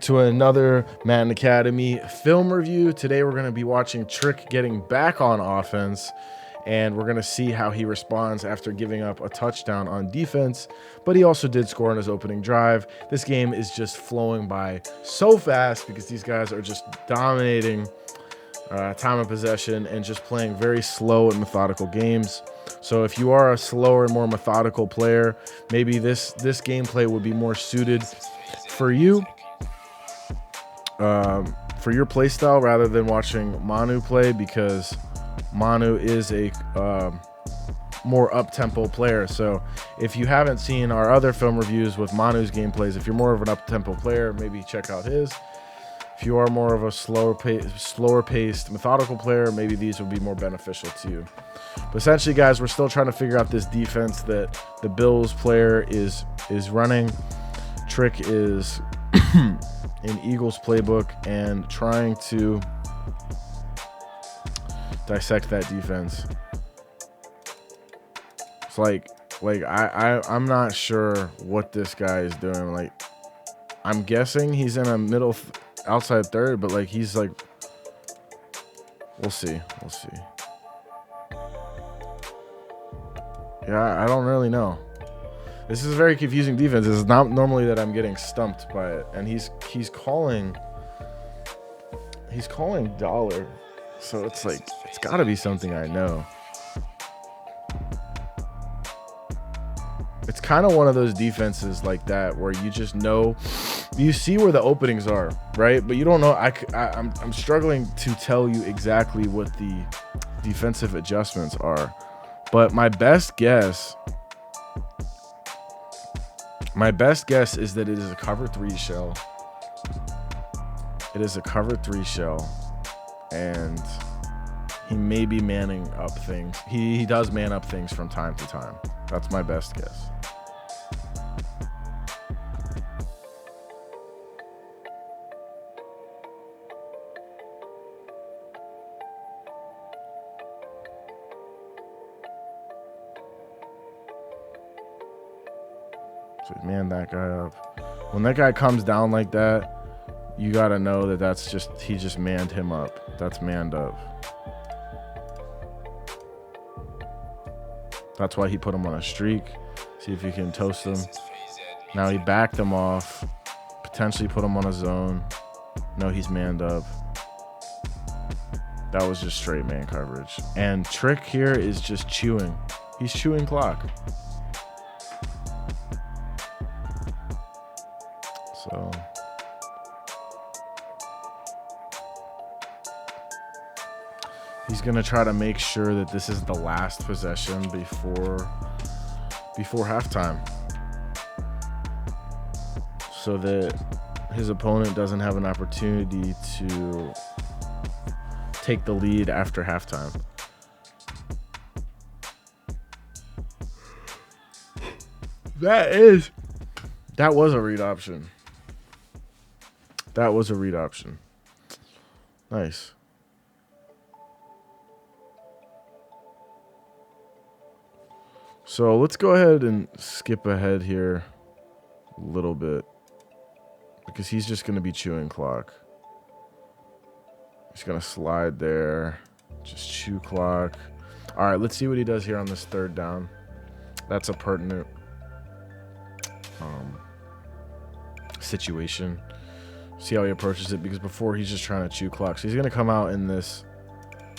To another Madden Academy film review. Today we're going to be watching Trick getting back on offense, and we're going to see how he responds after giving up a touchdown on defense, but he also did score on his opening drive. This game is just flowing by so fast because these guys are just dominating time of possession and just playing very slow and methodical games. So if you are a slower and more methodical player, maybe this gameplay would be more suited for you. For your play style rather than watching Manu play, because Manu is a more up-tempo player. So if you haven't seen our other film reviews with Manu's gameplays, if you're more of an up-tempo player, maybe check out his. If you are more of a slower paced, methodical player, maybe these will be more beneficial to you. But essentially, guys, we're still trying to figure out this defense that the Bills player is running. Trick is in Eagles playbook and trying to dissect that defense. It's like I'm not sure what this guy is doing. Like, I'm guessing he's in a middle outside third, but like he's like, we'll see. Yeah, I don't really know. This is a very confusing defense. This is not normally that I'm getting stumped by it. And he's calling dollar. So it's like, it's got to be something I know. It's kind of one of those defenses like that where you just know, you see where the openings are, right? But you don't know. I'm struggling to tell you exactly what the defensive adjustments are. But my best guess is that it is a cover 3 shell. It is a cover 3 shell, and he may be manning up things. He does man up things from time to time. That's my best guess. So man that guy up. When that guy comes down like that, you gotta know that that's just, he just manned him up. That's manned up. That's why he put him on a streak. See if he can toast him. Now he backed him off. Potentially put him on a zone. No, he's manned up. That was just straight man coverage. And Trick here is just chewing. He's chewing clock. So he's gonna try to make sure that this is the last possession before halftime, so that his opponent doesn't have an opportunity to take the lead after halftime. That was a read option. That was a read option. Nice. So let's go ahead and skip ahead here a little bit, because he's just going to be chewing clock. He's going to slide there, just chew clock. All right, let's see what he does here on this third down. That's a pertinent situation. See how he approaches it, because before he's just trying to chew clock. So he's going to come out in this.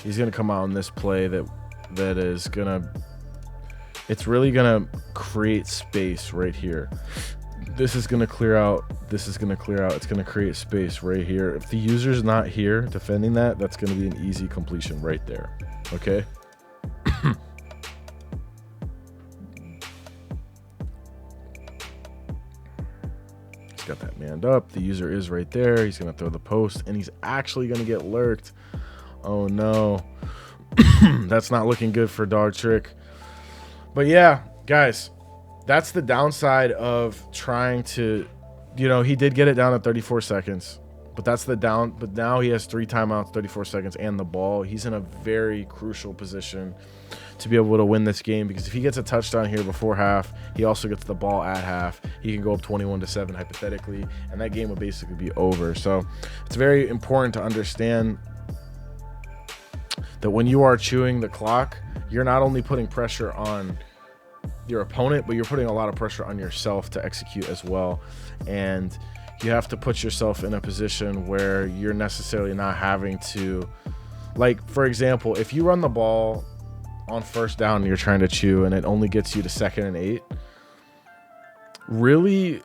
He's going to come out in this play that is going to. It's really going to create space right here. This is going to clear out. This is going to clear out. It's going to create space right here. If the user's not here defending that, that's going to be an easy completion right there. Okay. Got that manned up. The user is right there. He's going to throw the post, and he's actually going to get lurked. Oh, no. That's not looking good for Dog Trick. But, yeah, guys, that's the downside of trying to, he did get it down at 34 seconds. But that's the down. But now he has 3 timeouts, 34 seconds, and the ball. He's in a very crucial position to be able to win this game, because if he gets a touchdown here before half, he also gets the ball at half. He can go up 21-7 hypothetically, and that game would basically be over. So it's very important to understand that when you are chewing the clock, you're not only putting pressure on your opponent, but you're putting a lot of pressure on yourself to execute as well. And you have to put yourself in a position where you're necessarily not having to, like, for example, if you run the ball on first down and you're trying to chew and it only gets you to 2nd and 8, really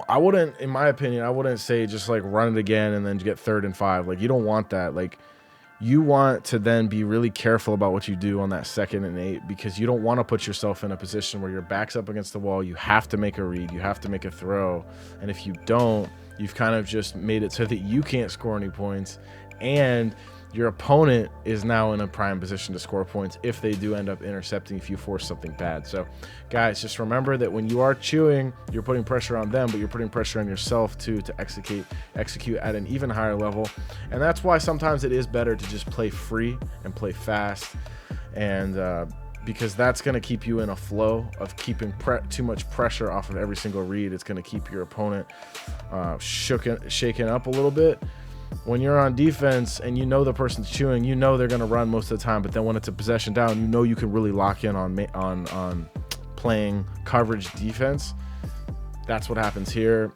I wouldn't, in my opinion, I wouldn't say just like run it again and then get 3rd and 5. Like, you don't want that. Like, you want to then be really careful about what you do on that 2nd and 8, because you don't want to put yourself in a position where your back's up against the wall. You have to make a read, you have to make a throw, and if you don't, you've kind of just made it so that you can't score any points, and your opponent is now in a prime position to score points if they do end up intercepting, if you force something bad. So guys, just remember that when you are chewing, you're putting pressure on them, but you're putting pressure on yourself too, to execute at an even higher level. And that's why sometimes it is better to just play free and play fast, and because that's going to keep you in a flow of keeping too much pressure off of every single read. It's going to keep your opponent shaken up a little bit. When you're on defense and you know the person's chewing, you know they're going to run most of the time, but then when it's a possession down, you know you can really lock in on playing coverage defense. That's what happens here,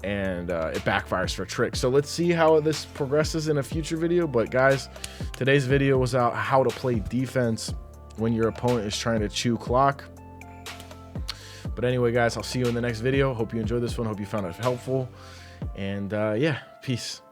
and it backfires for tricks. So let's see how this progresses in a future video. But guys, today's video was out how to play defense when your opponent is trying to chew clock. But anyway, guys, I'll see you in the next video. Hope you enjoyed this one. Hope you found it helpful, and yeah, peace.